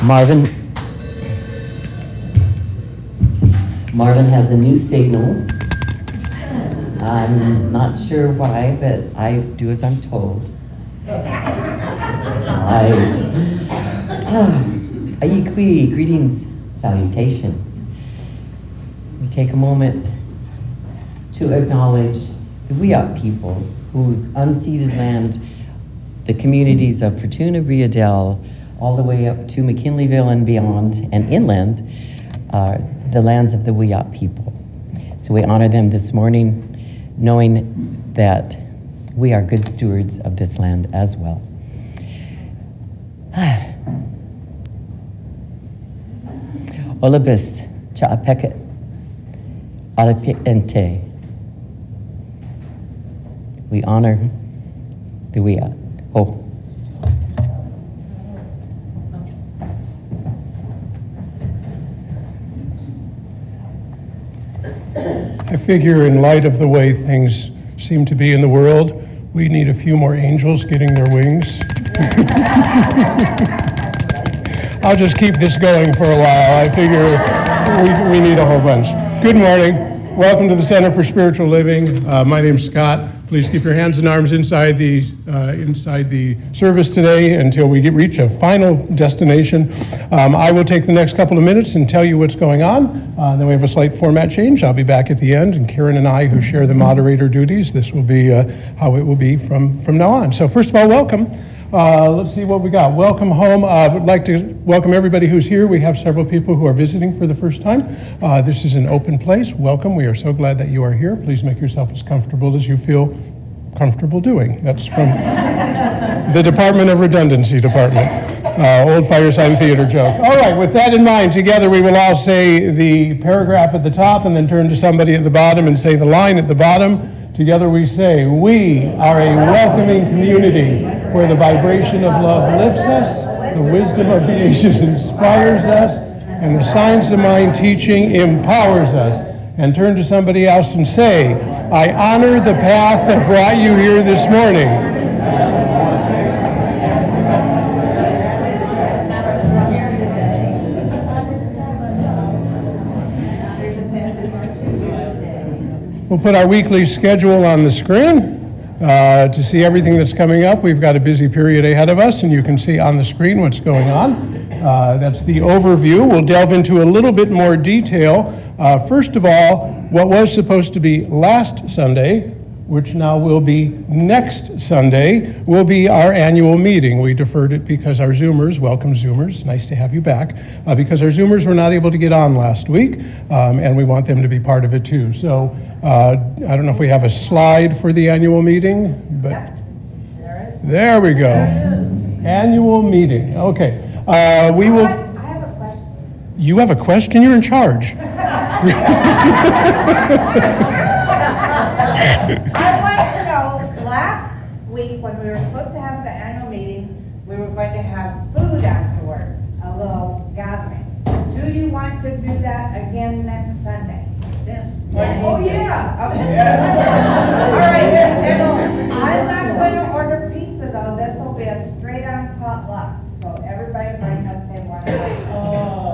Marvin has a new signal. I'm not sure why, but I do as I'm told. Right. Aikwi, greetings, salutations. We take a moment to acknowledge the Wiyot people whose unceded land, the communities of Fortuna, Riadel, all the way up to McKinleyville and beyond, and inland, are the lands of the Wiyot people. So we honor them this morning, knowing that we are good stewards of this land as well. Olabis cha'apeket alapente. We honor the Wiyot. Oh. I figure in light of the way things seem to be in the world, we need a few more angels getting their wings. I'll just keep this going for a while. I figure we need a whole bunch. Good morning. Welcome to the Center for Spiritual Living. My name's Scott. Please keep your hands and arms inside the service today until we reach a final destination. I will take the next couple of minutes and tell you what's going on. Then we have a slight format change. I'll be back at the end, and Karen and I, who share the moderator duties, this will be how it will be from now on. So first of all, welcome. Let's see what we got. Welcome home. I would like to welcome everybody who's here. We have several people who are visiting for the first time. This is an open place. Welcome. We are so glad that you are here. Please make yourself as comfortable as you feel comfortable doing. That's from the Department of Redundancy Department. Old Firesign Theater joke. All right, with that in mind, together we will all say the paragraph at the top and then turn to somebody at the bottom and say the line at the bottom. Together we say, we are a welcoming community where the vibration of love lifts us, the wisdom of the ages inspires us, and the science of mind teaching empowers us. And turn to somebody else and say, I honor the path that brought you here this morning. We'll put our weekly schedule on the screen to see everything that's coming up. We've got a busy period ahead of us, and you can see on the screen what's going on. That's the overview. We'll delve into a little bit more detail. First of all, what was supposed to be last Sunday, which now will be next Sunday, will be our annual meeting. We deferred it because our Zoomers, welcome Zoomers, nice to have you back, because our Zoomers were not able to get on last week, and we want them to be part of it too. So I don't know if we have a slide for the annual meeting, but there we go. Annual meeting, okay. We will. I have a question. You have a question? You're in charge. I want to know, last week when we were supposed to have the annual meeting, we were going to have food afterwards, a little gathering. Do you want to do that again next Sunday? Yeah. Oh, yeah. Okay. Yeah. All right. I'm not going to order pizza, though. This will be a straight-on potluck. So everybody bring what they want to eat.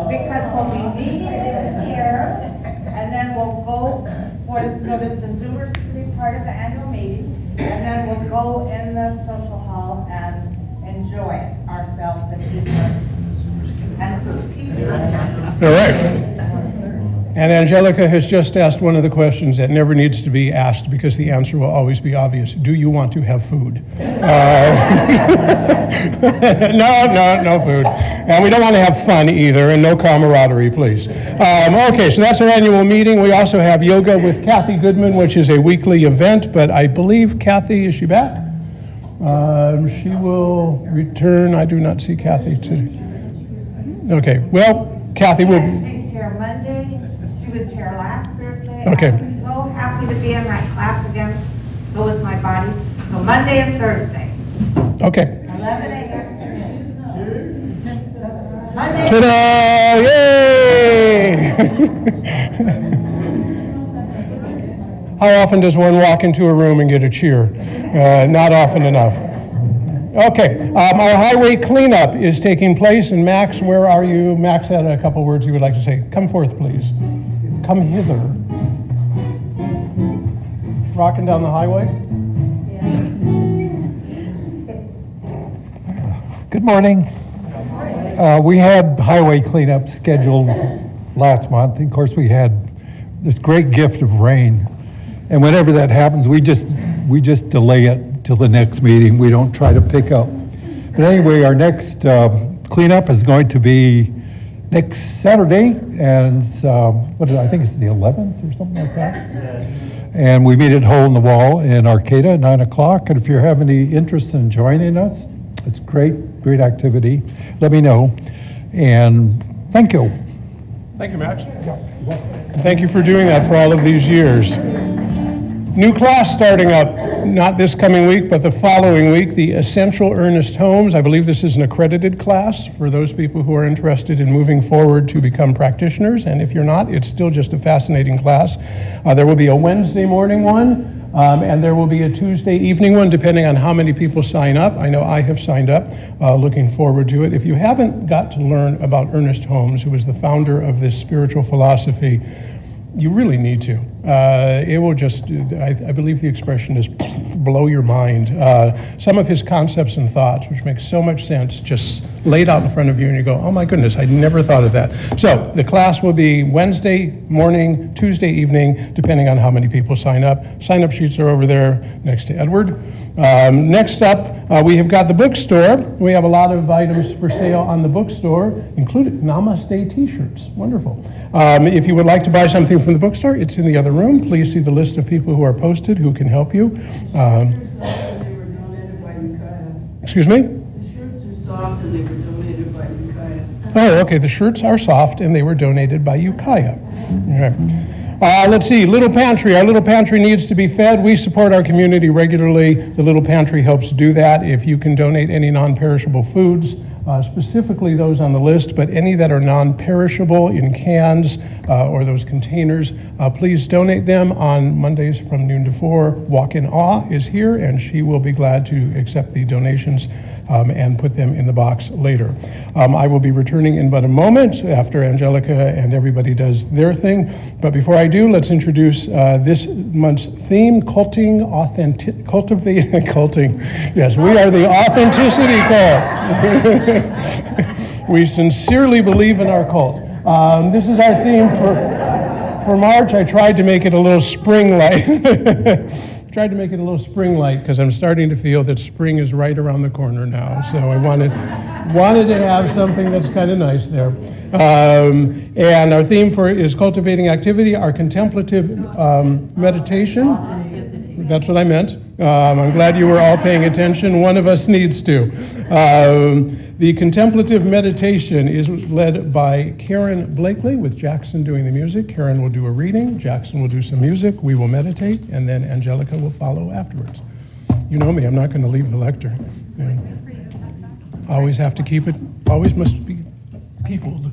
Because we'll be meeting in here, and then we'll go so that the Zoomers can be part of the annual meeting, and then we'll go in the social hall and enjoy ourselves and eat and food. All right. And Angelica has just asked one of the questions that never needs to be asked because the answer will always be obvious. Do you want to have food? No food. And we don't want to have fun either, and no camaraderie, please. Okay, so that's our annual meeting. We also have yoga with Kathy Goodman, which is a weekly event, but I believe Kathy, is she back? She will return. I do not see Kathy today. Okay, well, Kathy will... She's here Monday. She was here last Thursday. Okay. I'm so happy to be in my class again. So is my body. So Monday and Thursday. Okay. 11 a.m. Monday. Ta-da! Yay! How often does one walk into a room and get a cheer? Not often enough. Okay, our highway cleanup is taking place, and Max, where are you? Max had a couple words he would like to say. Come forth, please. Come hither. Rocking down the highway? Good morning. We had highway cleanup scheduled last month. Of course, we had this great gift of rain. And whenever that happens, we just delay it till the next meeting. We don't try to pick up. But anyway, our next cleanup is going to be next Saturday, and I think it's the 11th or something like that. And we meet at Hole in the Wall in Arcata at 9 o'clock. And if you have any interest in joining us, it's great activity. Let me know. And thank you. Thank you, Max. Thank you for doing that for all of these years. New class starting up, not this coming week, but the following week, the Essential Earnest Homes. I believe this is an accredited class for those people who are interested in moving forward to become practitioners. And if you're not, it's still just a fascinating class. There will be a Wednesday morning one, and there will be a Tuesday evening one, depending on how many people sign up. I know I have signed up, looking forward to it. If you haven't got to learn about Ernest Holmes, who was the founder of this spiritual philosophy, you really need to. It will just, I believe the expression is blow your mind. Some of his concepts and thoughts, which make so much sense, just laid out in front of you, and you go, oh my goodness, I never thought of that. So the class will be Wednesday morning, Tuesday evening, depending on how many people sign up. Sign-up sheets are over there next to Edward. Next up, we have got the bookstore. We have a lot of items for sale on the bookstore, including Namaste t-shirts. Wonderful. If you would like to buy something from the bookstore, it's in the other room. Please see the list of people who are posted who can help you. Excuse me? The shirts are soft and they were donated by Eureka. Oh, okay. The shirts are soft and they were donated by Eureka. All right. Let's see, Little Pantry. Our Little Pantry needs to be fed. We support our community regularly. The Little Pantry helps do that. If you can donate any non-perishable foods, specifically those on the list, but any that are non-perishable in cans or those containers, please donate them on Mondays from noon to 4. Walk in Awe is here, and she will be glad to accept the donations and put them in the box later. I will be returning in but a moment after Angelica and everybody does their thing. But before I do, let's introduce this month's theme, cultivating. Yes, we are the authenticity cult. We sincerely believe in our cult. This is our theme for March. I tried to make it a little spring-like. Tried to make it a little spring-like because I'm starting to feel that spring is right around the corner now. So I wanted to have something that's kind of nice there. And our theme for is cultivating activity, our contemplative meditation. That's what I meant. I'm glad you were all paying attention. One of us needs to. The contemplative meditation is led by Karen Blakely, with Jackson doing the music. Karen will do a reading, Jackson will do some music, we will meditate, and then Angelica will follow afterwards. You know me, I'm not going to leave the lectern. Always have to keep it, always must be peopled.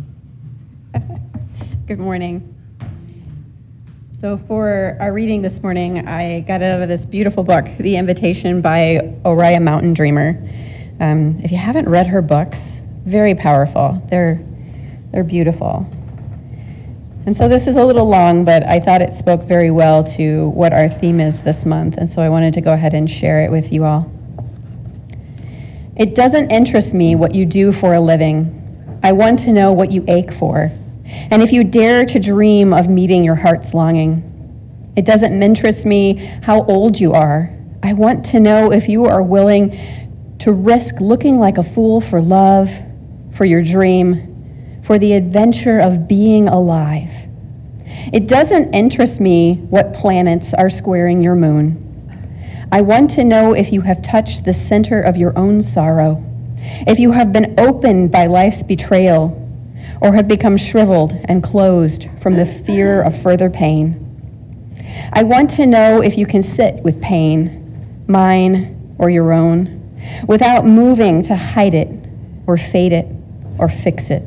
Good morning. So for our reading this morning, I got it out of this beautiful book, The Invitation by Oriah Mountain Dreamer. If you haven't read her books, very powerful. They're beautiful. And so this is a little long, but I thought it spoke very well to what our theme is this month, and so I wanted to go ahead and share it with you all. It doesn't interest me what you do for a living. I want to know what you ache for, and if you dare to dream of meeting your heart's longing. It doesn't interest me how old you are. I want to know if you are willing to risk looking like a fool for love, for your dream, for the adventure of being alive. It doesn't interest me what planets are squaring your moon. I want to know if you have touched the center of your own sorrow, if you have been opened by life's betrayal, or have become shriveled and closed from the fear of further pain. I want to know if you can sit with pain, mine or your own, without moving to hide it or fade it or fix it.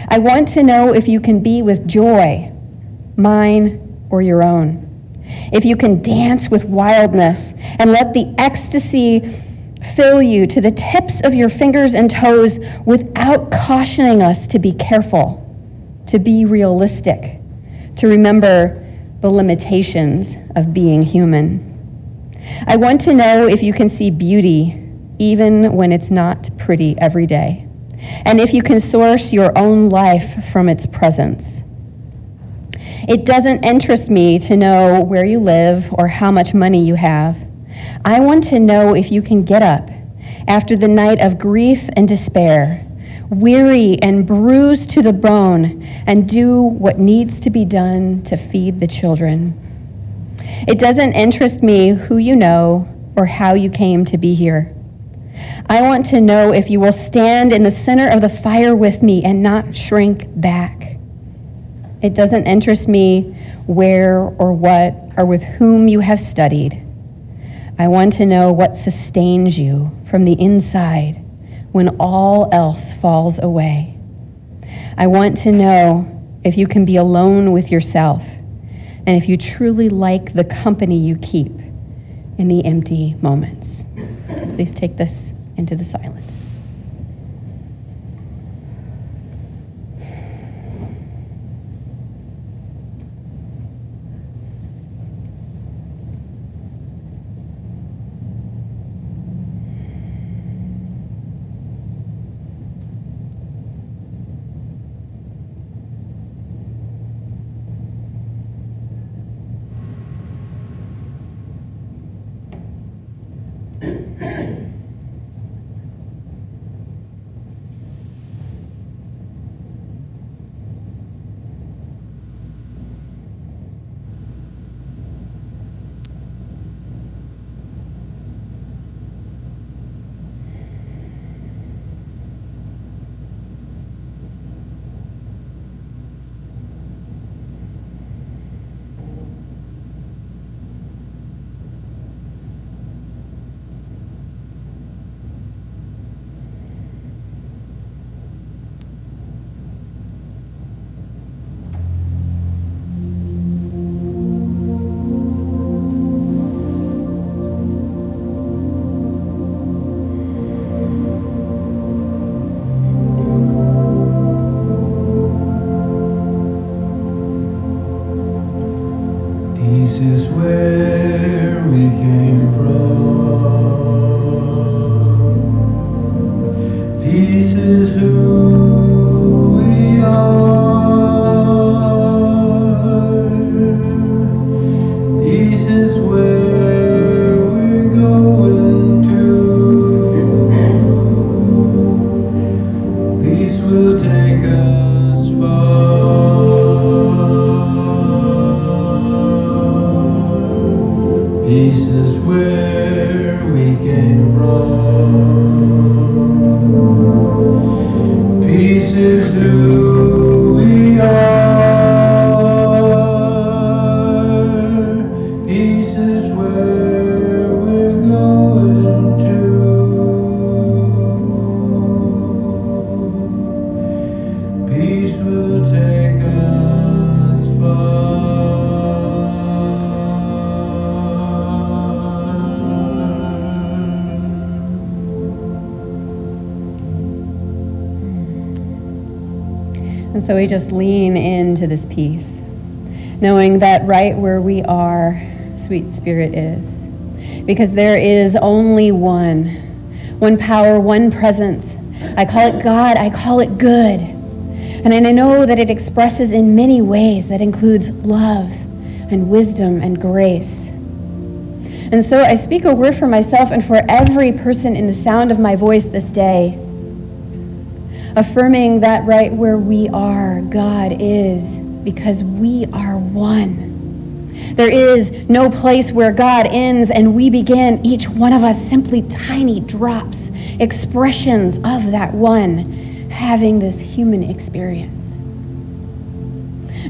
I want to know if you can be with joy, mine or your own. If you can dance with wildness and let the ecstasy fill you to the tips of your fingers and toes without cautioning us to be careful, to be realistic, to remember the limitations of being human. I want to know if you can see beauty even when it's not pretty every day, and if you can source your own life from its presence. It doesn't interest me to know where you live or how much money you have. I want to know if you can get up after the night of grief and despair, weary and bruised to the bone, and do what needs to be done to feed the children. It doesn't interest me who you know or how you came to be here. I want to know if you will stand in the center of the fire with me and not shrink back. It doesn't interest me where or what or with whom you have studied. I want to know what sustains you from the inside when all else falls away. I want to know if you can be alone with yourself and if you truly like the company you keep in the empty moments. Please take this into the silence. And so we just lean into this peace, knowing that right where we are, sweet Spirit is. Because there is only one power, one presence. I call it God, I call it good. And I know that it expresses in many ways that includes love and wisdom and grace. And so I speak a word for myself and for every person in the sound of my voice this day, affirming that right where we are, God is, because we are one. There is no place where God ends and we begin, each one of us simply tiny drops, expressions of that one, having this human experience.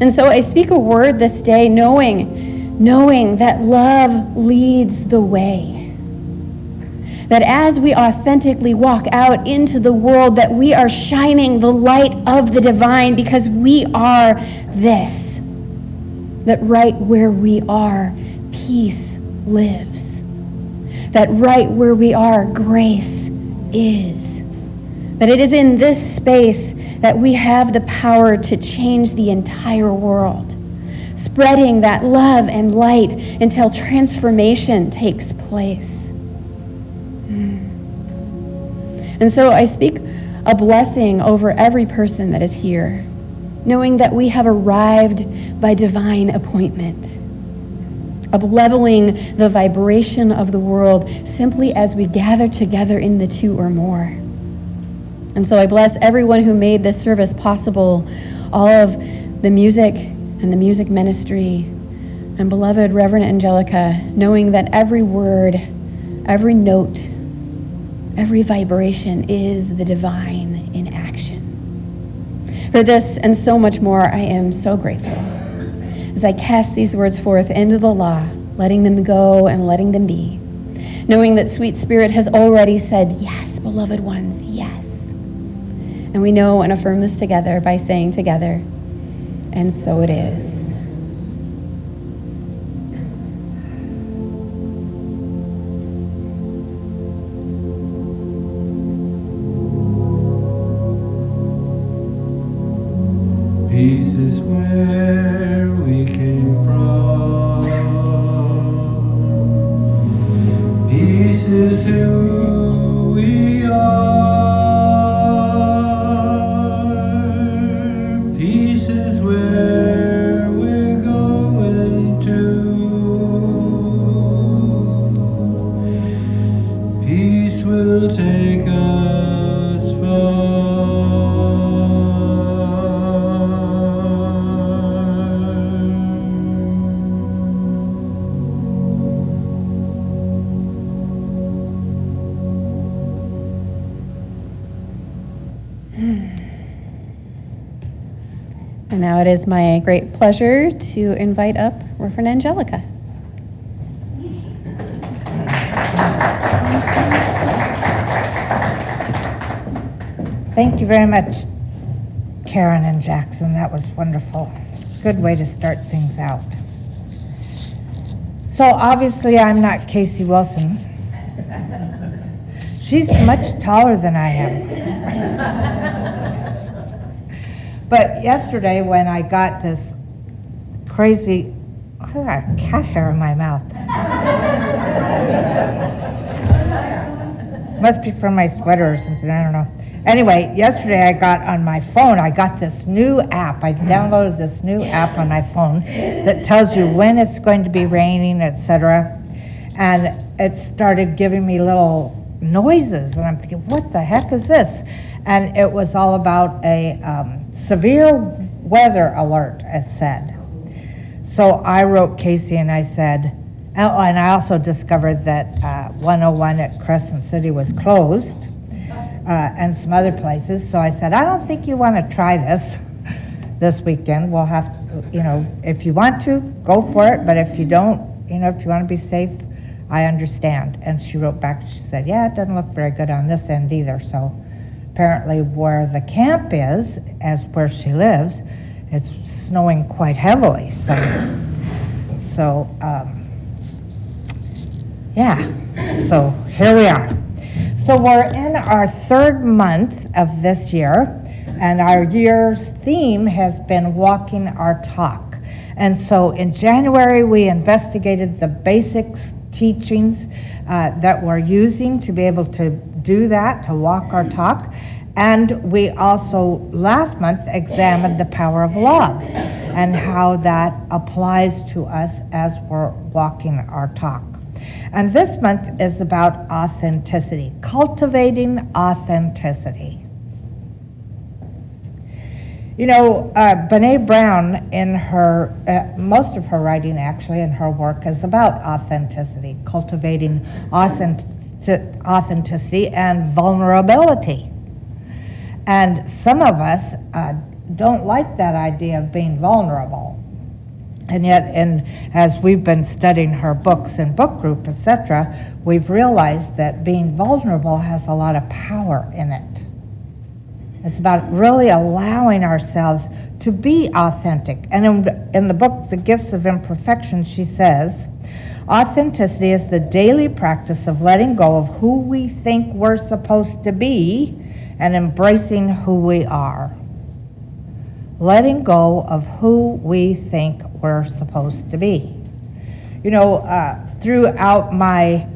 And so I speak a word this day knowing that love leads the way. That as we authentically walk out into the world, that we are shining the light of the divine because we are this. That right where we are, peace lives. that right where we are, grace is. That it is in this space that we have the power to change the entire world, spreading that love and light until transformation takes place. And so I speak a blessing over every person that is here, knowing that we have arrived by divine appointment, of leveling the vibration of the world simply as we gather together in the two or more. And so I bless everyone who made this service possible, all of the music and the music ministry, and beloved Reverend Angelica, knowing that every word, every note, every vibration is the divine in action. For this and so much more, I am so grateful. As I cast these words forth into the law, letting them go and letting them be, knowing that Sweet Spirit has already said, yes, beloved ones, yes. And we know and affirm this together by saying together, and so it is. Peace is where we came from. Peace is who we are. Peace is where we're going to. Peace will take us far. And now it is my great pleasure to invite up Reverend Angelica. Thank you very much, Karen and Jackson. That was wonderful. Good way to start things out. So obviously I'm not Casey Wilson. She's much taller than I am. But yesterday when I got this crazy, I got cat hair in my mouth. Must be from my sweater or something, I don't know. Anyway, yesterday I got on my phone, I got this new app. I downloaded this new app on my phone that tells you when it's going to be raining, etc. And it started giving me little noises, and I'm thinking, what the heck is this? And it was all about a severe weather alert, it said. So I wrote Casey and I said, oh, and I also discovered that 101 at Crescent City was closed, and some other places. So I said, I don't think you want to try this weekend. We'll have to, if you want to, go for it, but if you don't, if you want to be safe, I understand. And she wrote back, she said, yeah, it doesn't look very good on this end either. So apparently where the camp is, as where she lives, it's snowing quite heavily. So here we are. So we're in our third month of this year, and our year's theme has been walking our talk. And so in January, we investigated the basic teachings that we're using to be able to do that, to walk our talk. And we also, last month, examined the power of love and how that applies to us as we're walking our talk. And this month is about authenticity, cultivating authenticity. Brene Brown, in her, most of her writing actually in her work is about authenticity, cultivating authenticity and vulnerability. And some of us don't like that idea of being vulnerable. And yet, as we've been studying her books and book group, etc., we've realized that being vulnerable has a lot of power in it. It's about really allowing ourselves to be authentic. And in the book, The Gifts of Imperfection, she says, Authenticity is the daily practice of letting go of who we think we're supposed to be and embracing who we are. Letting go of who we think we're supposed to be. You know, throughout my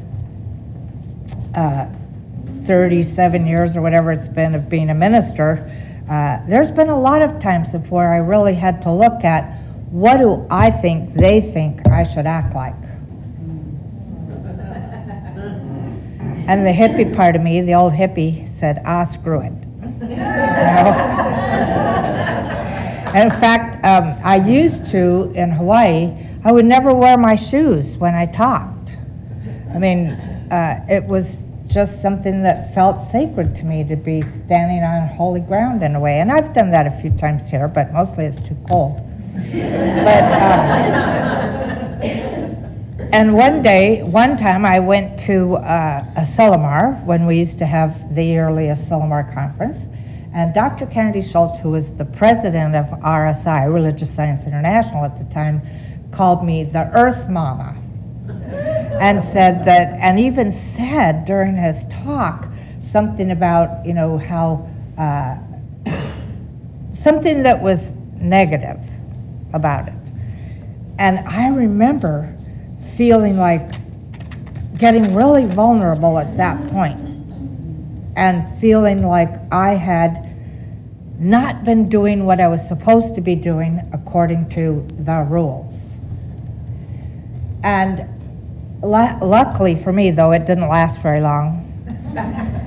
37 years or whatever it's been of being a minister, there's been a lot of times of where I really had to look at what do I think they think I should act like. And the hippie part of me, the old hippie, said, screw it. You know? In fact, I used to, in Hawaii, I would never wear my shoes when I talked. I mean, it was just something that felt sacred to me to be standing on holy ground in a way. And I've done that a few times here, but mostly it's too cold. And one time I went to a Asilomar when we used to have the yearly Asilomar conference, and Dr. Kennedy Schultz, who was the president of RSI, Religious Science International at the time, called me the Earth Mama, and said that, and even said during his talk something about, you know, how something that was negative about it. And I remember feeling like getting really vulnerable at that point and feeling like I had not been doing what I was supposed to be doing according to the rules. And luckily for me, though, it didn't last very long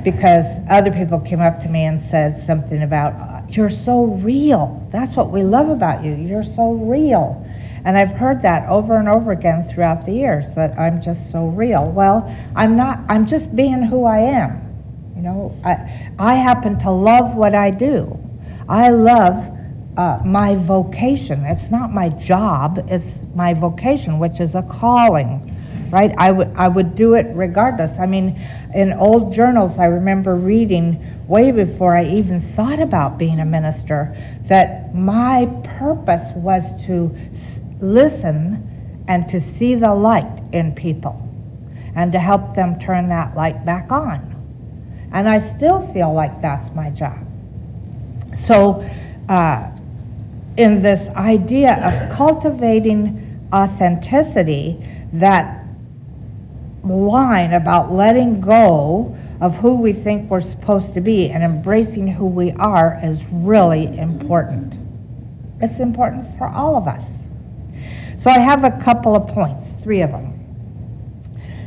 because other people came up to me and said something about, you're so real. That's what we love about you. You're so real. And I've heard that over and over again throughout the years, that I'm just so real. Well, I'm not. I'm just being who I am. You know, I happen to love what I do. I love my vocation. It's not my job. It's my vocation, which is a calling, right? I would do it regardless. I mean, in old journals, I remember reading way before I even thought about being a minister that my purpose was to listen and to see the light in people and to help them turn that light back on. And I still feel like that's my job. So in this idea of cultivating authenticity, that line about letting go of who we think we're supposed to be and embracing who we are is really important. It's important for all of us. So I have a couple of points, 3 of them.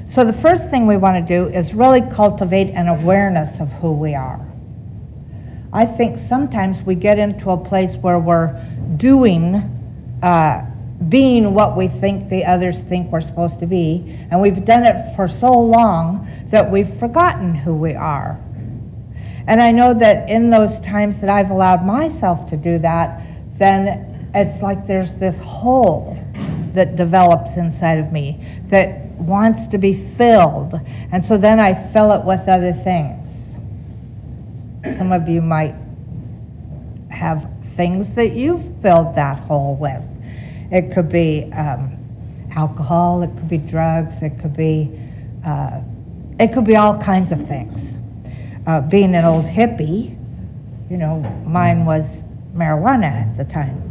So the first thing we want to do is really cultivate an awareness of who we are. I think sometimes we get into a place where we're doing, being what we think the others think we're supposed to be, and we've done it for so long that we've forgotten who we are. And I know that in those times that I've allowed myself to do that, then it's like there's this hole that develops inside of me that wants to be filled. And so then I fill it with other things. Some of you might have things that you've filled that hole with. It could be alcohol, it could be drugs, it could be all kinds of things. Being an old hippie, you know, mine was marijuana at the time.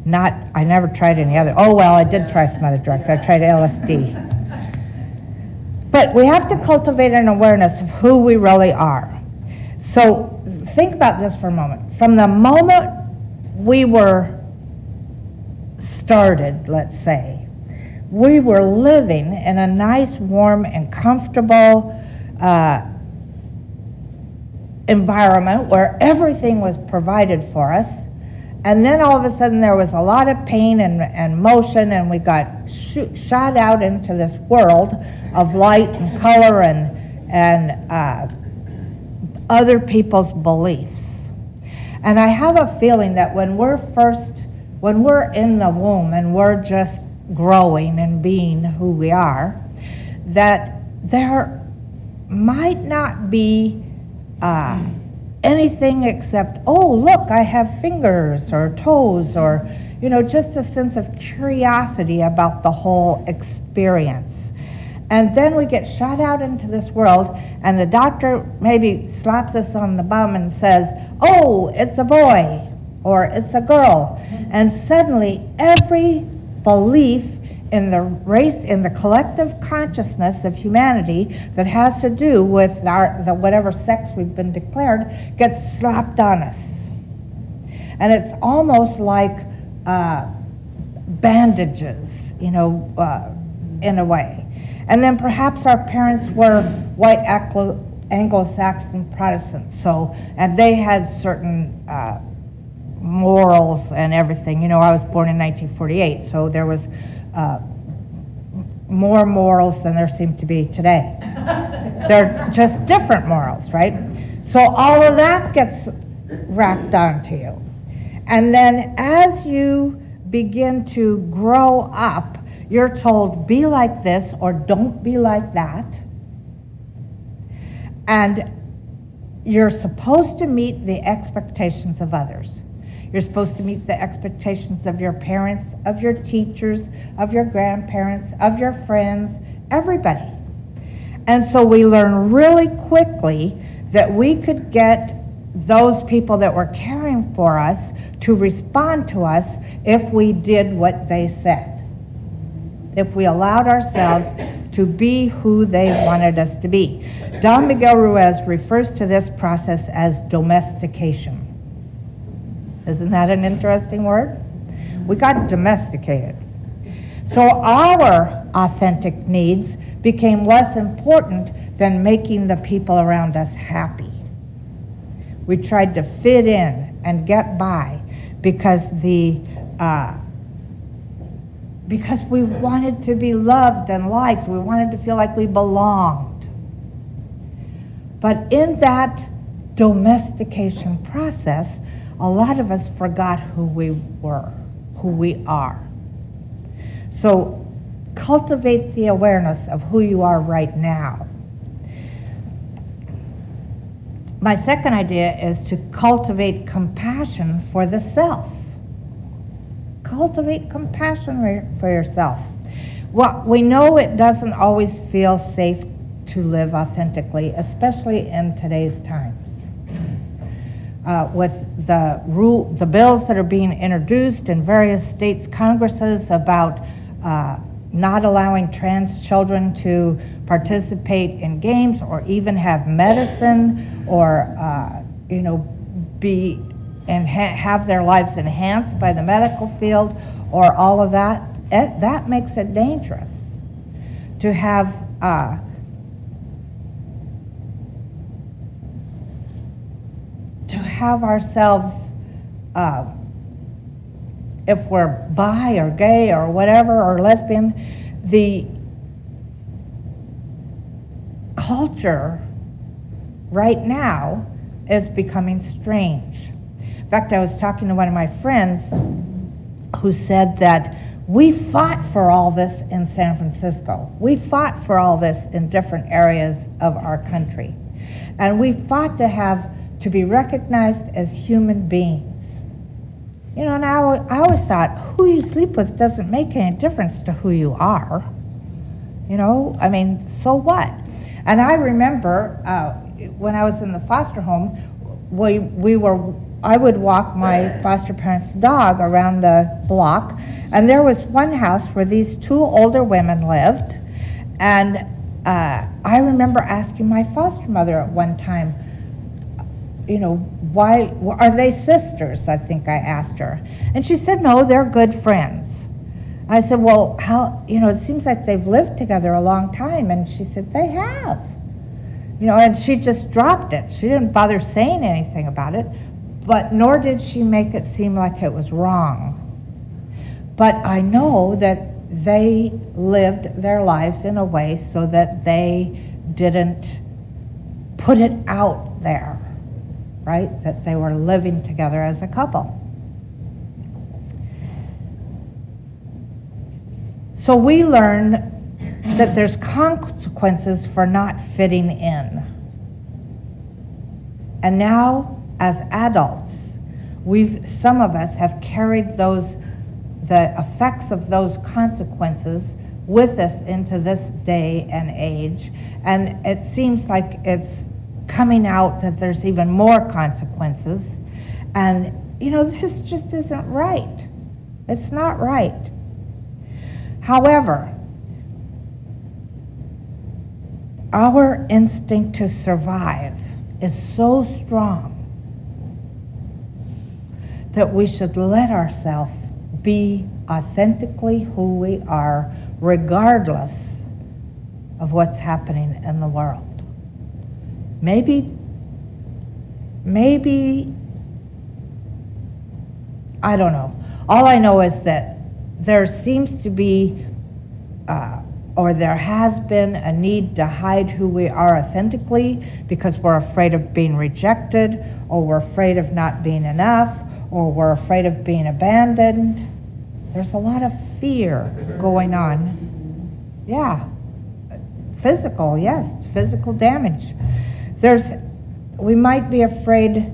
I never tried any other. Oh, well, I did try some other drugs. I tried LSD. But we have to cultivate an awareness of who we really are. So think about this for a moment. From the moment we were started, let's say, we were living in a nice, warm, and comfortable environment where everything was provided for us. And then all of a sudden there was a lot of pain and motion, and we got shot out into this world of light and color and other people's beliefs. And I have a feeling that when we're in the womb and we're just growing and being who we are, that there might not be anything except, oh, look, I have fingers or toes, or, just a sense of curiosity about the whole experience. And then we get shot out into this world, and the doctor maybe slaps us on the bum and says, oh, it's a boy, or it's a girl. And suddenly, every belief in the race, in the collective consciousness of humanity that has to do with the whatever sex we've been declared gets slapped on us. And it's almost like bandages, in a way. And then perhaps our parents were white Anglo-Saxon Protestants, and they had certain morals and everything. I was born in 1948, so there was more morals than there seem to be today. They're just different morals, right? So all of that gets wrapped onto you. And then as you begin to grow up, you're told, be like this or don't be like that. And you're supposed to meet the expectations of others. You're supposed to meet the expectations of your parents, of your teachers, of your grandparents, of your friends, everybody. And so we learn really quickly that we could get those people that were caring for us to respond to us if we did what they said. If we allowed ourselves to be who they wanted us to be. Don Miguel Ruiz refers to this process as domestication. Isn't that an interesting word? We got domesticated. So our authentic needs became less important than making the people around us happy. We tried to fit in and get by because we wanted to be loved and liked. We wanted to feel like we belonged. But in that domestication process, a lot of us forgot who we were, who we are. So cultivate the awareness of who you are right now. My second idea is to cultivate compassion for the self. Cultivate compassion for yourself. Well, we know it doesn't always feel safe to live authentically, especially in today's times. With the bills that are being introduced in various states' congresses about not allowing trans children to participate in games or even have medicine or be and have their lives enhanced by the medical field or all of that, that makes it dangerous to have ourselves, if we're bi or gay or whatever, or lesbian, the culture right now is becoming strange. In fact, I was talking to one of my friends who said that we fought for all this in San Francisco. We fought for all this in different areas of our country. And we fought to be recognized as human beings. And I always thought, who you sleep with doesn't make any difference to who you are. So what? And I remember when I was in the foster home, I would walk my foster parents' dog around the block, and there was one house where these two older women lived, and I remember asking my foster mother at one time, why are they sisters? I think I asked her, and she said, no, they're good friends. I said, well, how? It seems like they've lived together a long time, and she said they have. And she just dropped it. She didn't bother saying anything about it, but nor did she make it seem like it was wrong. But I know that they lived their lives in a way so that they didn't put it out there, right? That they were living together as a couple. So we learn that there's consequences for not fitting in. And now as adults, some of us have carried the effects of those consequences with us into this day and age, and it seems like it's coming out that there's even more consequences, and this just isn't right. It's not right. However, our instinct to survive is so strong that we should let ourselves be authentically who we are, regardless of what's happening in the world. Maybe, I don't know. All I know is that there seems to be, or there has been a need to hide who we are authentically because we're afraid of being rejected, or we're afraid of not being enough, or we're afraid of being abandoned. There's a lot of fear going on. Yeah, physical, yes, physical damage. We might be afraid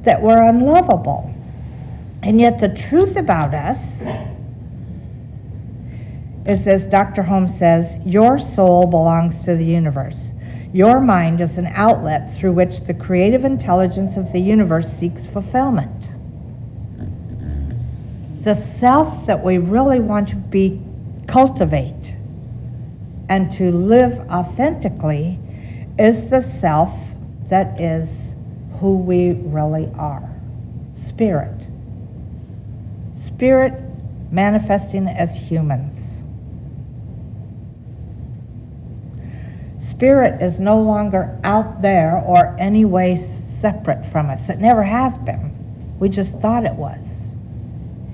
that we're unlovable. And yet the truth about us is, as Dr. Holmes says, your soul belongs to the universe. Your mind is an outlet through which the creative intelligence of the universe seeks fulfillment. The self that we really want to cultivate and to live authentically is the self that is who we really are. Spirit. Spirit manifesting as humans. Spirit is no longer out there or any way separate from us. It never has been. We just thought it was.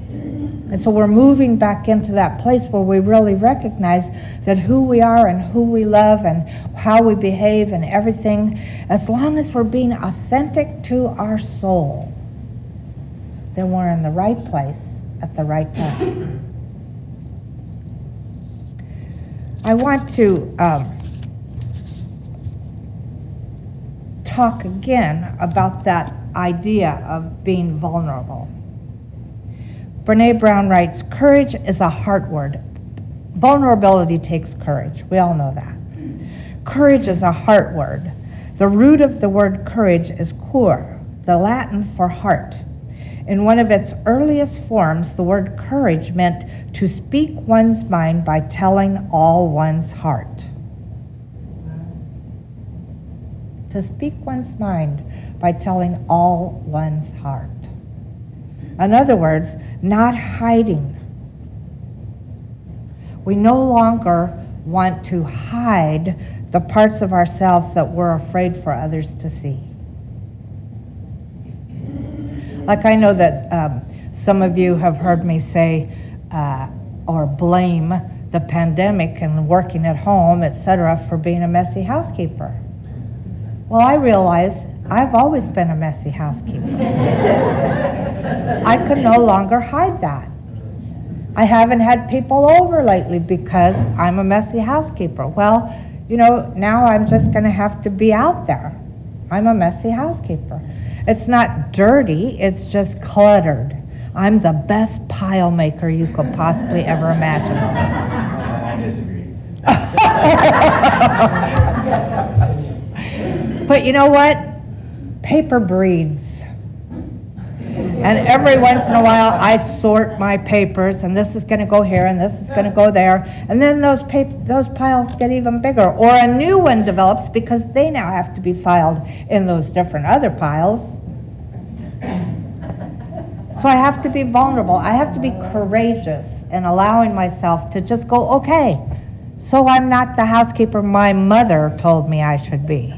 And so we're moving back into that place where we really recognize that who we are and who we love and how we behave and everything, as long as we're being authentic to our soul, then we're in the right place at the right time. I want to talk again about that idea of being vulnerable. Brene Brown writes, courage is a heart word. Vulnerability takes courage. We all know that. Courage is a heart word. The root of the word courage is cor, the Latin for heart. In one of its earliest forms, the word courage meant to speak one's mind by telling all one's heart. To speak one's mind by telling all one's heart. In other words, not hiding. We no longer want to hide the parts of ourselves that we're afraid for others to see. Like I know that some of you have heard me say or blame the pandemic and working at home, etc., for being a messy housekeeper. Well, I realize I've always been a messy housekeeper. I could no longer hide that. I haven't had people over lately because I'm a messy housekeeper. Well, now I'm just going to have to be out there. I'm a messy housekeeper. It's not dirty, it's just cluttered. I'm the best pile maker you could possibly ever imagine. I disagree. But you know what? Paper breeds. And every once in a while, I sort my papers, and this is going to go here, and this is going to go there. And then those piles get even bigger. Or a new one develops because they now have to be filed in those different other piles. So I have to be vulnerable. I have to be courageous in allowing myself to just go, okay, so I'm not the housekeeper my mother told me I should be.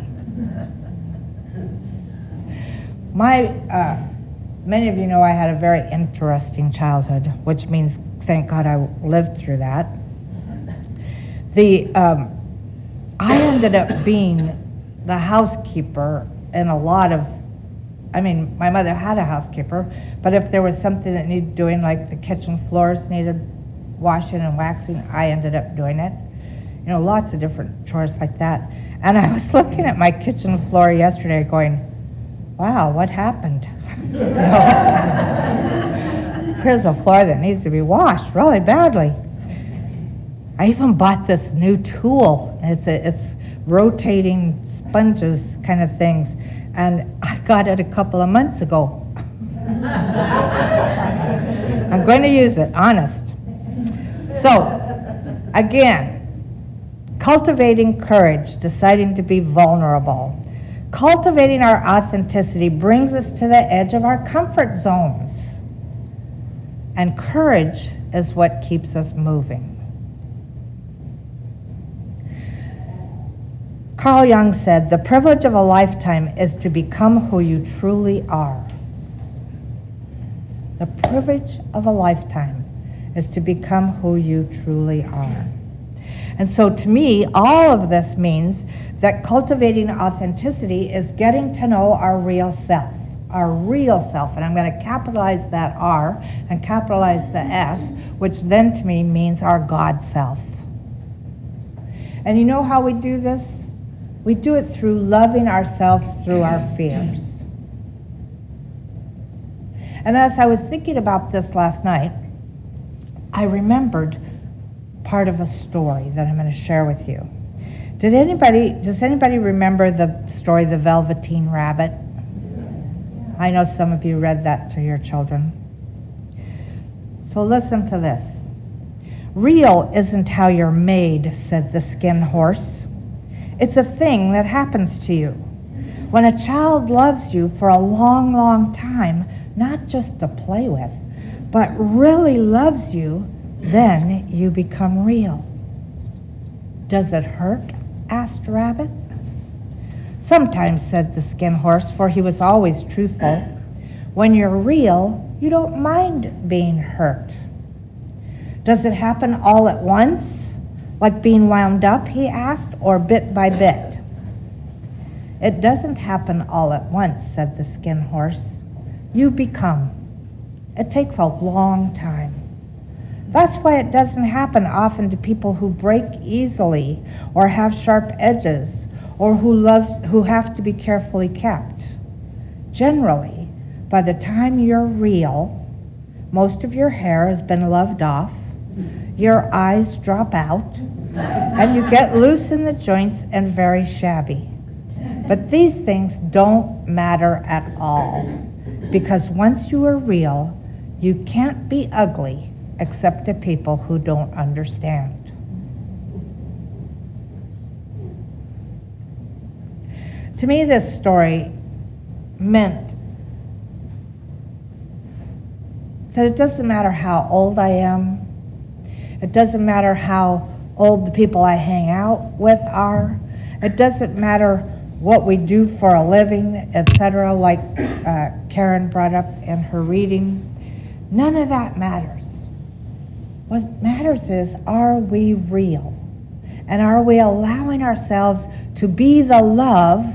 Many of you know I had a very interesting childhood, which means thank God I lived through that. I ended up being the housekeeper in a lot of, my mother had a housekeeper, but if there was something that needed doing, like the kitchen floors needed washing and waxing, I ended up doing it. Lots of different chores like that. And I was looking at my kitchen floor yesterday going, wow, what happened? Here's a floor that needs to be washed really badly. I even bought this new tool. It's rotating sponges kind of things, and I got it a couple of months ago. I'm going to use it, honest. So, again, cultivating courage, deciding to be vulnerable. Cultivating our authenticity brings us to the edge of our comfort zones. And courage is what keeps us moving. Carl Jung said, "The privilege of a lifetime is to become who you truly are." The privilege of a lifetime is to become who you truly are. And so to me, all of this means that cultivating authenticity is getting to know our real self. Our real self, and I'm going to capitalize that R and capitalize the S, which then to me means our God self. And you know how we do this? We do it through loving ourselves through our fears. And as I was thinking about this last night, I remembered part of a story that I'm going to share with you. Does anybody remember the story, The Velveteen Rabbit? I know some of you read that to your children. So listen to this. "Real isn't how you're made," said the skin horse. "It's a thing that happens to you. When a child loves you for a long, long time, not just to play with, but really loves you, then you become real." "Does it hurt?" asked Rabbit. "Sometimes," said the skin horse, for he was always truthful. "When you're real, you don't mind being hurt." "Does it happen all at once, like being wound up?" he asked, "or bit by bit?" "It doesn't happen all at once," said the skin horse. "You become. It takes a long time. That's why it doesn't happen often to people who break easily or have sharp edges or who have to be carefully kept. Generally, by the time you're real, most of your hair has been loved off, your eyes drop out, and you get loose in the joints and very shabby. But these things don't matter at all, because once you are real, you can't be ugly except to people who don't understand." To me, this story meant that it doesn't matter how old I am, it doesn't matter how old the people I hang out with are, it doesn't matter what we do for a living, etc., like Karen brought up in her reading. None of that matters. What matters is, are we real? And are we allowing ourselves to be the love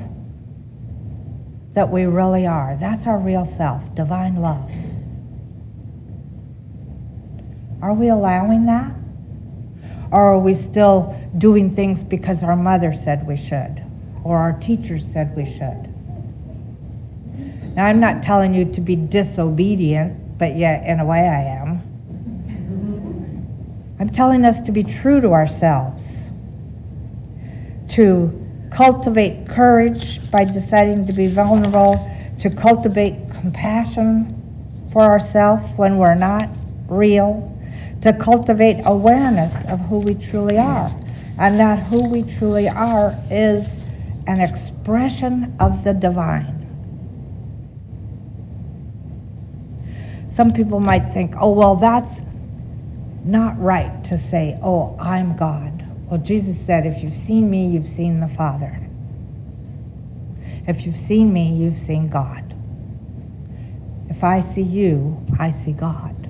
that we really are? That's our real self, divine love. Are we allowing that? Or are we still doing things because our mother said we should, or our teachers said we should? Now, I'm not telling you to be disobedient, but yet in a way I am. I'm telling us to be true to ourselves, to cultivate courage by deciding to be vulnerable, to cultivate compassion for ourselves when we're not real, to cultivate awareness of who we truly are, and that who we truly are is an expression of the divine. Some people might think, oh, well, that's not right to say, oh, I'm God. Well, Jesus said, if you've seen me, you've seen the Father. If you've seen me, you've seen God. If I see you, I see God.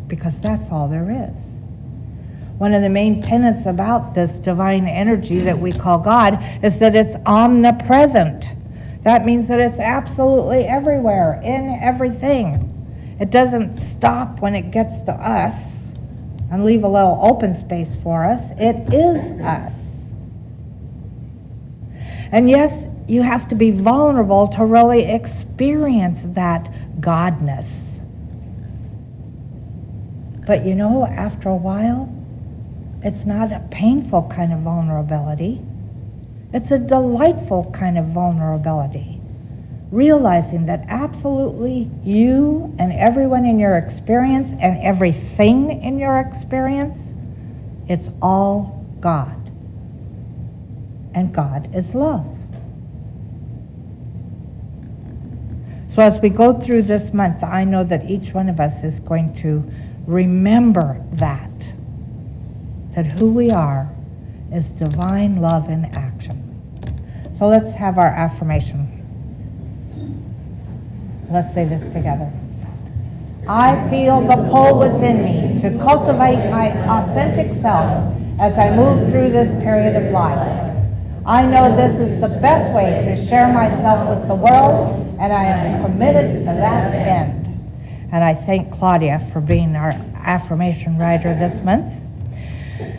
Because that's all there is. One of the main tenets about this divine energy that we call God is that it's omnipresent. That means that it's absolutely everywhere, in everything. It doesn't stop when it gets to us and leave a little open space for us. It is us. And yes, you have to be vulnerable to really experience that godness. But you know, after a while, it's not a painful kind of vulnerability. It's a delightful kind of vulnerability. Realizing that absolutely you and everyone in your experience and everything in your experience, it's all God. And God is love. So as we go through this month, I know that each one of us is going to remember that who we are is divine love in action. So let's have our affirmation. Let's say this together. I feel the pull within me to cultivate my authentic self as I move through this period of life. I know this is the best way to share myself with the world, and I am committed to that end. And I thank Claudia for being our affirmation writer this month.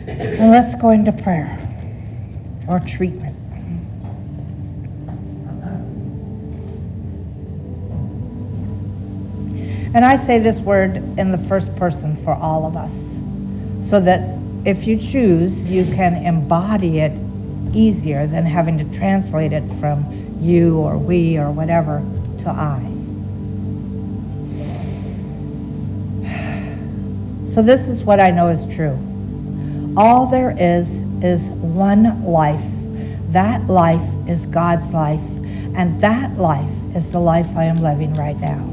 And let's go into prayer or treatment. And I say this word in the first person for all of us, so that if you choose, you can embody it easier than having to translate it from you or we or whatever to I. So this is what I know is true. All there is one life. That life is God's life, and that life is the life I am living right now.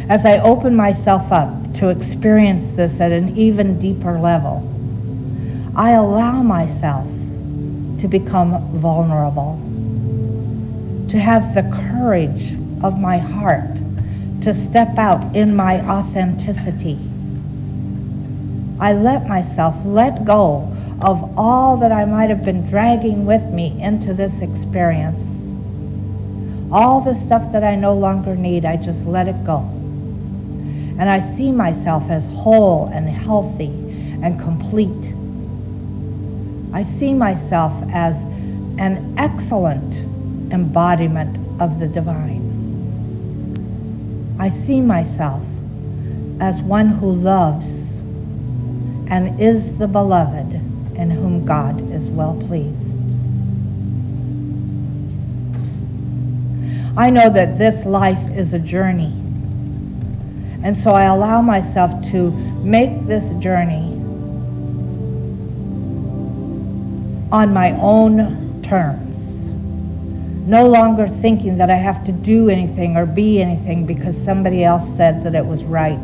As I open myself up to experience this at an even deeper level, I allow myself to become vulnerable, to have the courage of my heart to step out in my authenticity. I let myself let go of all that I might have been dragging with me into this experience. All the stuff that I no longer need, I just let it go. And I see myself as whole and healthy and complete. I see myself as an excellent embodiment of the divine. I see myself as one who loves and is the beloved in whom God is well pleased. I know that this life is a journey, and so I allow myself to make this journey on my own terms. No longer thinking that I have to do anything or be anything because somebody else said that it was right.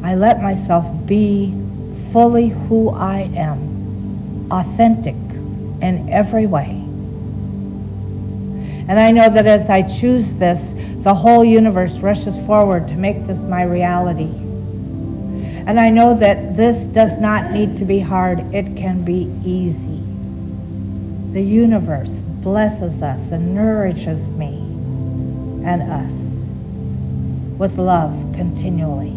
I let myself be fully who I am, authentic in every way. And I know that as I choose this, the whole universe rushes forward to make this my reality. And I know that this does not need to be hard. It can be easy. The universe blesses us and nourishes me and us with love continually.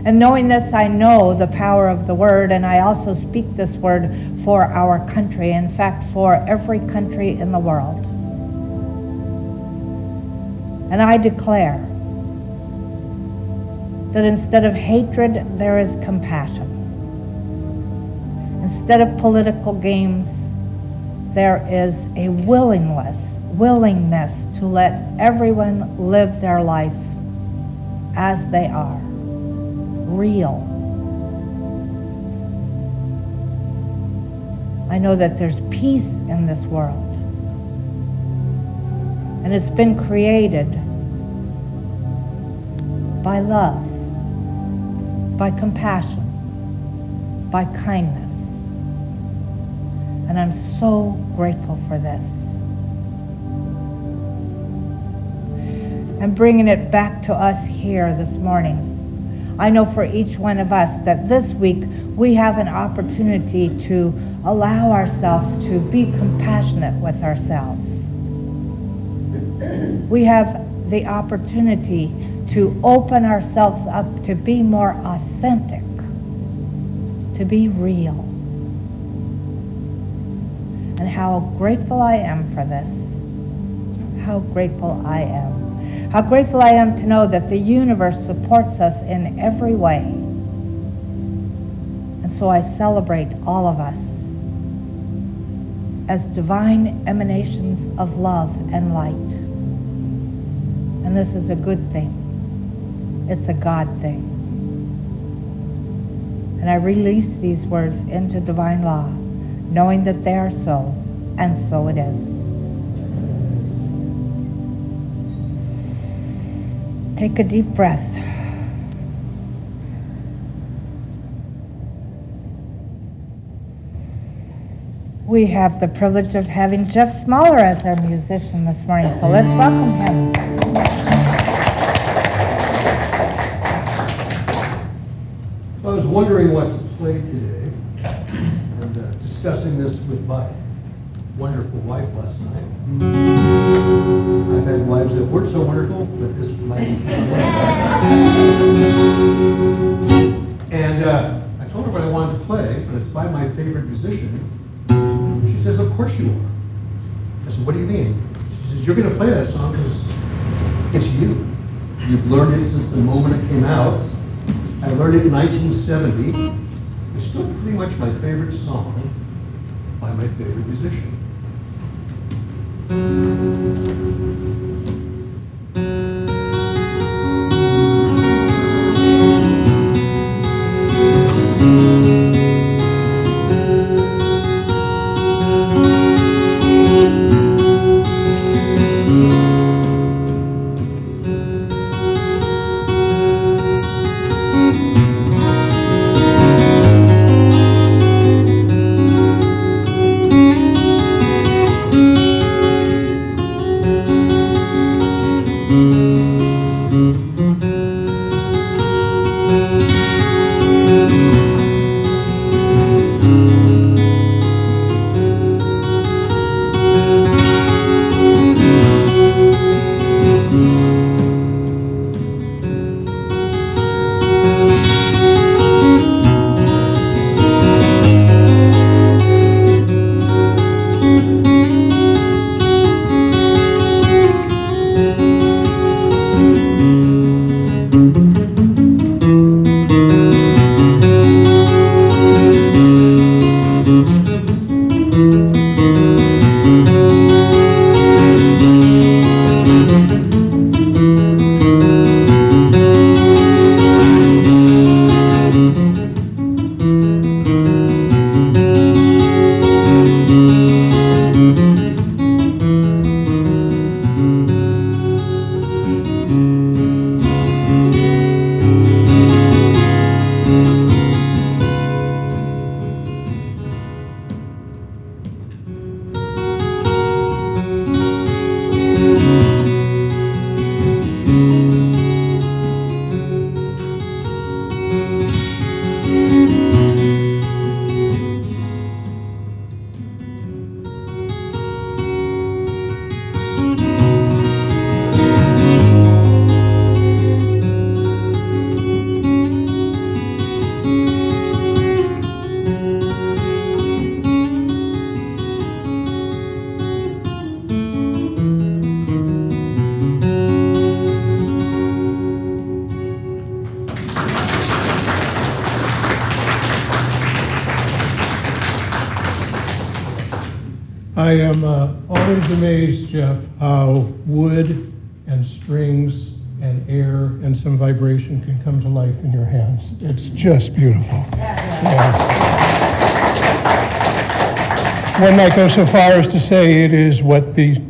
And knowing this, I know the power of the word, and I also speak this word for our country, in fact, for every country in the world. And I declare that instead of hatred, there is compassion. Instead of political games, there is a willingness to let everyone live their life as they are, real. I know that there's peace in this world, and it's been created by love, by compassion, by kindness. And I'm so grateful for this. I'm bringing it back to us here this morning. I know for each one of us that this week we have an opportunity to allow ourselves to be compassionate with ourselves. We have the opportunity to open ourselves up to be more authentic, to be real. And how grateful I am for this. How grateful I am. How grateful I am to know that the universe supports us in every way. And so I celebrate all of us as divine emanations of love and light. And this is a good thing. It's a God thing. And I release these words into divine law, knowing that they are so, and so it is. Take a deep breath. We have the privilege of having Jeff Smaller as our musician this morning, so let's welcome him. I was wondering what to play today, and discussing this with my wonderful wife last night. I've had wives that weren't so wonderful, but this might be And I told her what I wanted to play, but it's by my favorite musician. She says, "Of course you are." I said, "What do you mean?" She says, "You're going to play that song because it's you. You've learned it since the moment it came out. I learned it in 1970. It's still pretty much my favorite song by my favorite musician." I am always amazed, Jeff, how wood and strings and air and some vibration can come to life in your hands. It's just beautiful. Yeah. One might go so far as to say it is what the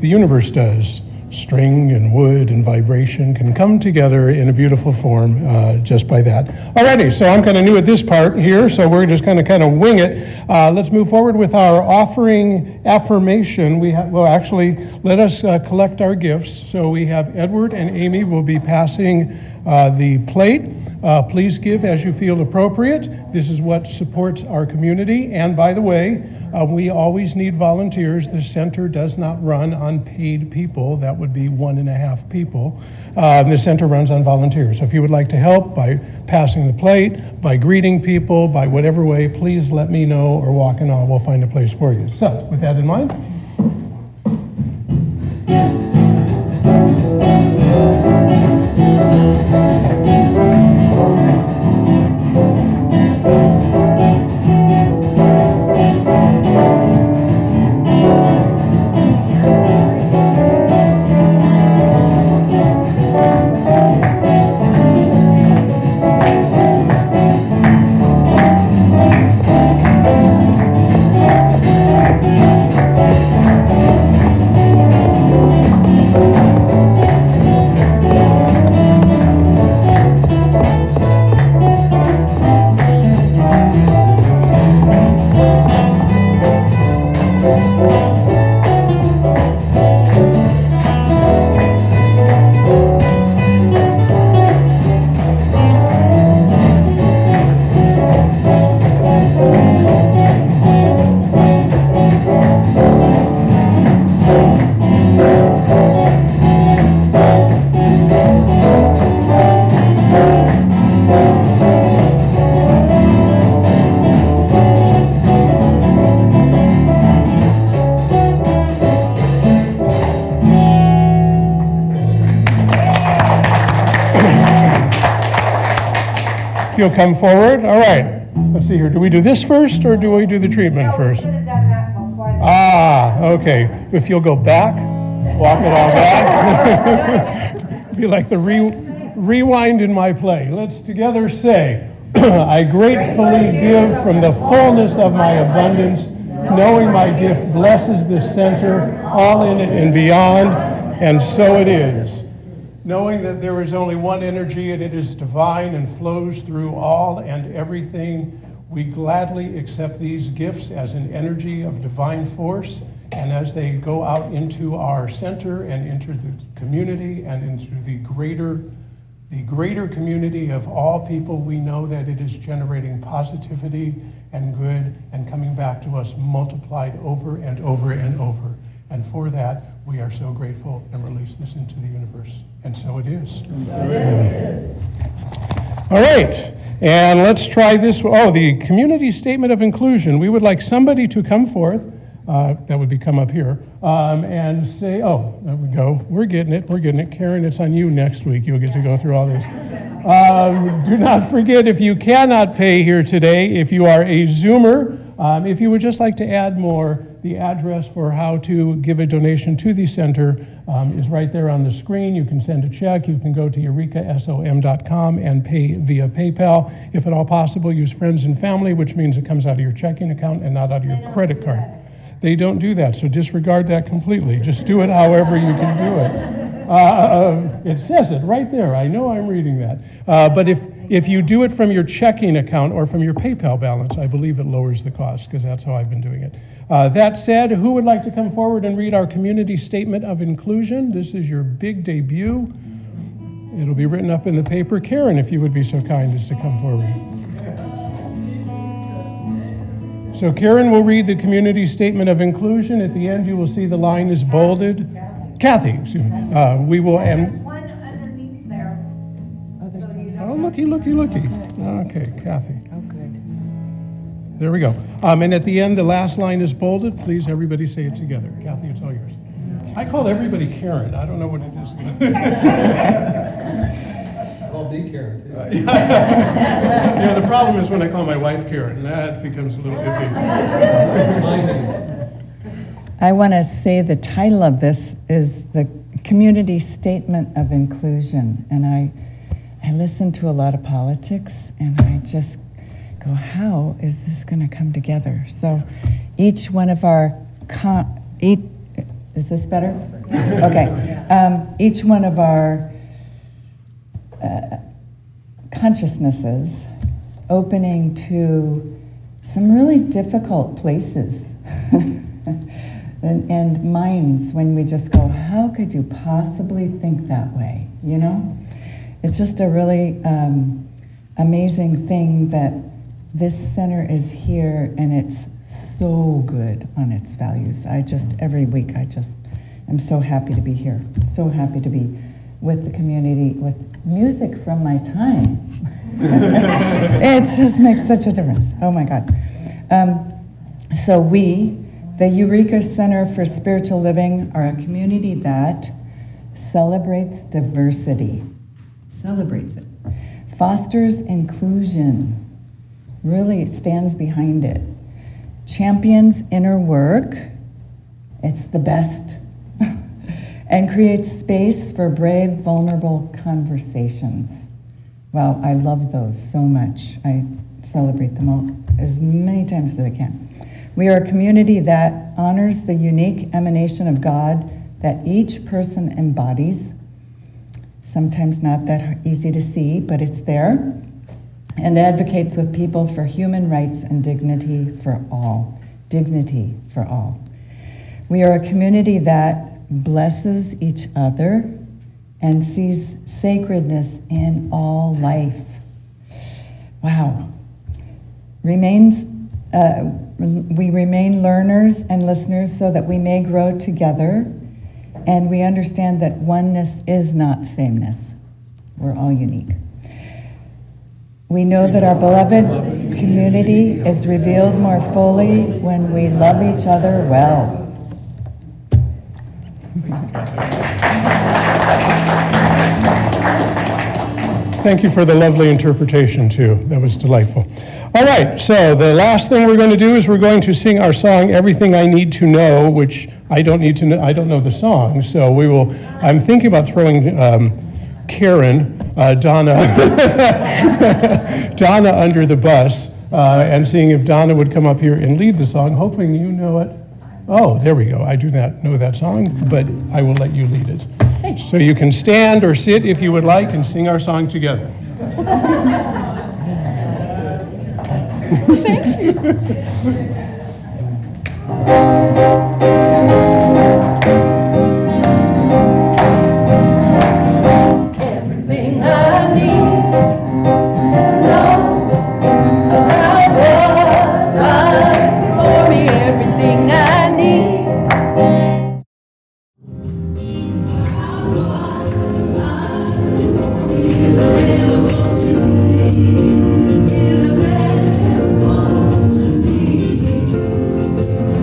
universe does. String and wood and vibration can come together in a beautiful form just by that. Alrighty, so I'm kind of new at this part here, so we're just kind of wing it. Let's move forward with our offering affirmation. Let us collect our gifts. So we have Edward and Amy will be passing the plate. Please give as you feel appropriate. This is what supports our community. And by the way, we always need volunteers. The center does not run on paid people. That would be 1.5 people. The center runs on volunteers. So if you would like to help by passing the plate, by greeting people, by whatever way, please let me know or walk in on. We'll find a place for you. So with that in mind, you'll come forward. All right. Let's see here. Do we do this first or do we do the treatment first? should have done that before. Okay. If you'll go back, walk it all back. Be like the rewind in my play. Let's together say, I gratefully give from the fullness of my abundance, knowing my gift blesses this center, all in it and beyond, and so it is. Knowing that there is only one energy and it is divine and flows through all and everything, we gladly accept these gifts as an energy of divine force, and as they go out into our center and into the community and into the greater community of all people, we know that it is generating positivity and good and coming back to us multiplied over and over and over. And for that, we are so grateful and release this into the universe. And so it is. All right. And let's try this. Oh, the community statement of inclusion. We would like somebody to come forth. That would be come up here. And say, oh, there we go. We're getting it. We're getting it. Karen, it's on you next week. You'll get to go through all this. Do not forget, if you cannot pay here today, if you are a Zoomer, if you would just like to add more, the address for how to give a donation to the center is right there on the screen. You can send a check. You can go to eurekasom.com and pay via PayPal. If at all possible, use friends and family, which means it comes out of your checking account and not out of your credit card. They don't do that, so disregard that completely. Just do it however you can do it. It says it right there. I know I'm reading that. But if you do it from your checking account or from your PayPal balance, I believe it lowers the cost, because that's how I've been doing it. That said, who would like to come forward and read our community statement of inclusion? This is your big debut. It'll be written up in the paper. Karen, if you would be so kind as to come forward. So Karen will read the community statement of inclusion. At the end, you will see the line is bolded. Kathy, excuse me. We will end. One underneath there. Oh, looky. Okay, Kathy. Oh, good. There we go. And at the end, the last line is bolded. Please, everybody say it together. Kathy, it's all yours. I call everybody Karen. I don't know what it is. I'll be Karen, too. The problem is when I call my wife Karen, that becomes a little iffy. I want to say the title of this is the Community Statement of Inclusion. And I listen to a lot of politics, and I just go, how is this going to come together? So each one of our, is this better? Okay. Each one of our consciousnesses opening to some really difficult places and minds when we just go, how could you possibly think that way? You know? It's just a really amazing thing that this center is here and it's so good on its values. Every week, I'm so happy to be here. So happy to be with the community, with music from my time. It just makes such a difference. Oh my God. So we, the Eureka Center for Spiritual Living, are a community that celebrates diversity, celebrates it, fosters inclusion, really stands behind it, champions inner work, it's the best, and creates space for brave, vulnerable conversations. Wow, I love those so much. I celebrate them all as many times as I can. We are a community that honors the unique emanation of God that each person embodies. Sometimes not that easy to see, but it's there. And advocates with people for human rights and dignity for all. Dignity for all. We are a community that blesses each other and sees sacredness in all life. Wow. We remain learners and listeners so that we may grow together, and we understand that oneness is not sameness. We're all unique. We know that our beloved community is revealed more fully when we love each other well. Thank you for the lovely interpretation, too. That was delightful. All right, so the last thing we're going to do is we're going to sing our song, Everything I Need to Know, which I don't need to know. I don't know the song, so we will. I'm thinking about throwing Karen, Donna under the bus and seeing if Donna would come up here and lead the song, hoping you know it. Oh, there we go. I do not know that song, but I will let you lead it. So you can stand or sit if you would like and sing our song together. Thank you. Everything I need to know about what lies before me, everything I need.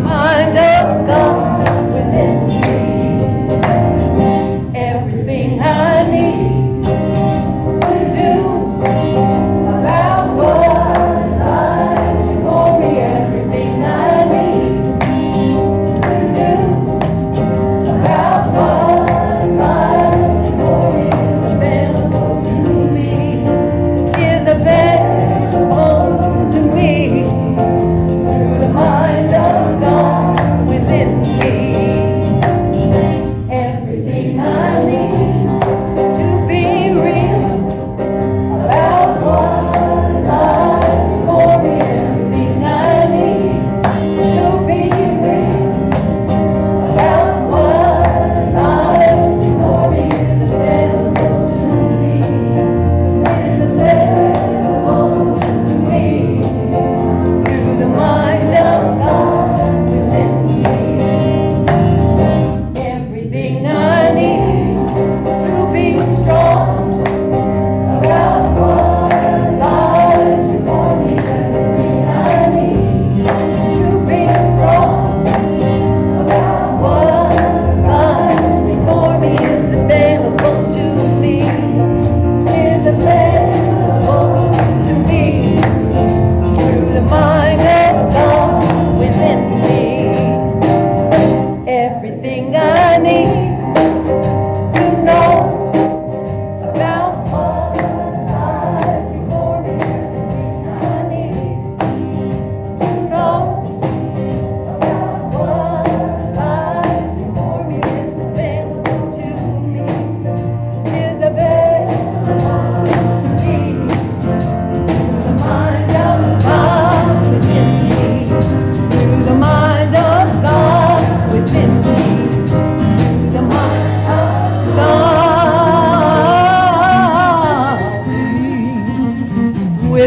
Mind of God within me, everything I need to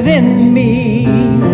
within me.